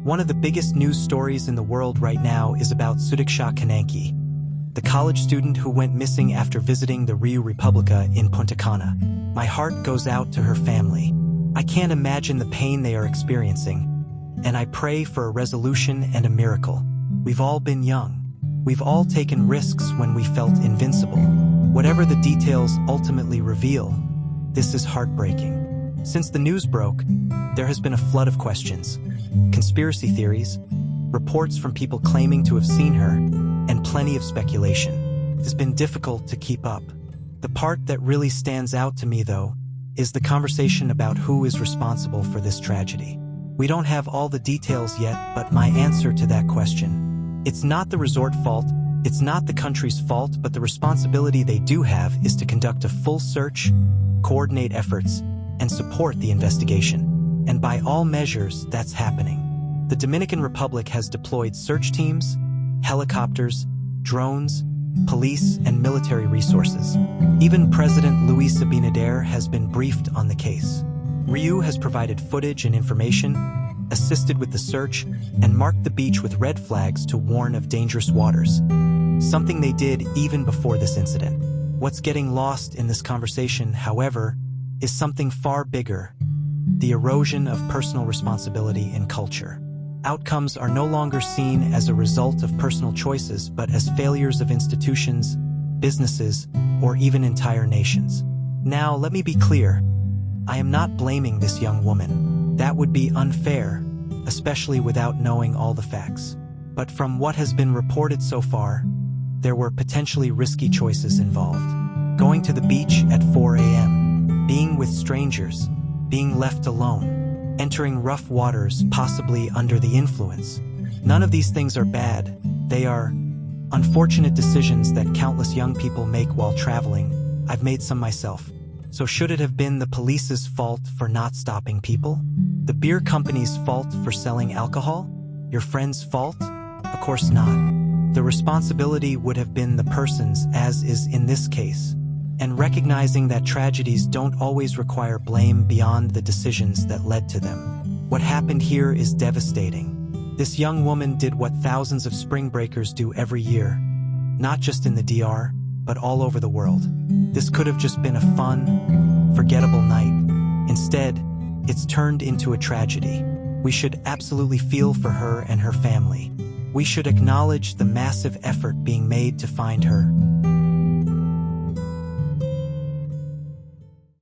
One of the biggest news stories in the world right now is about Cana, the college student who went missing after visiting the Rio Republica in Punta Cana. My heart goes out to her family. I can't imagine the pain they are experiencing, and I pray for a resolution and a miracle. We've all been young. We've all taken risks when we felt invincible. Whatever the details ultimately reveal, this is heartbreaking. Since the news broke, there has been a flood of questions, conspiracy theories, reports from people claiming to have seen her, and plenty of speculation. It's been difficult to keep up. The part that really stands out to me, though, is the conversation about who is responsible for this tragedy. We don't have all the details yet, but my answer to that question: it's not the resort fault, it's not the country's fault, but the responsibility they do have is to conduct a full search, coordinate efforts, and support the investigation. And by all measures, that's happening. The Dominican Republic has deployed search teams, helicopters, drones, police, and military resources. Even President Luis Abinader has been briefed on the case. Rio has provided footage and information, assisted with the search, and marked the beach with red flags to warn of dangerous waters, something they did even before this incident. What's getting lost in this conversation, however, is something far bigger: the erosion of personal responsibility in culture. Outcomes are no longer seen as a result of personal choices, but as failures of institutions, businesses, or even entire nations. Now, let me be clear. I am not blaming this young woman. That would be unfair, especially without knowing all the facts. But from what has been reported so far, there were potentially risky choices involved. Going to the beach at 4 a.m., being with strangers, being left alone, entering rough waters, possibly under the influence. None of these things are bad. They are unfortunate decisions that countless young people make while traveling. I've made some myself. So should it have been the police's fault for not stopping people? The beer company's fault for selling alcohol? Your friend's fault? Of course not. The responsibility would have been the person's, as is in this case. And recognizing that tragedies don't always require blame beyond the decisions that led to them. What happened here is devastating. This young woman did what thousands of spring breakers do every year, not just in the DR, but all over the world. This could have just been a fun, forgettable night. Instead, it's turned into a tragedy. We should absolutely feel for her and her family. We should acknowledge the massive effort being made to find her,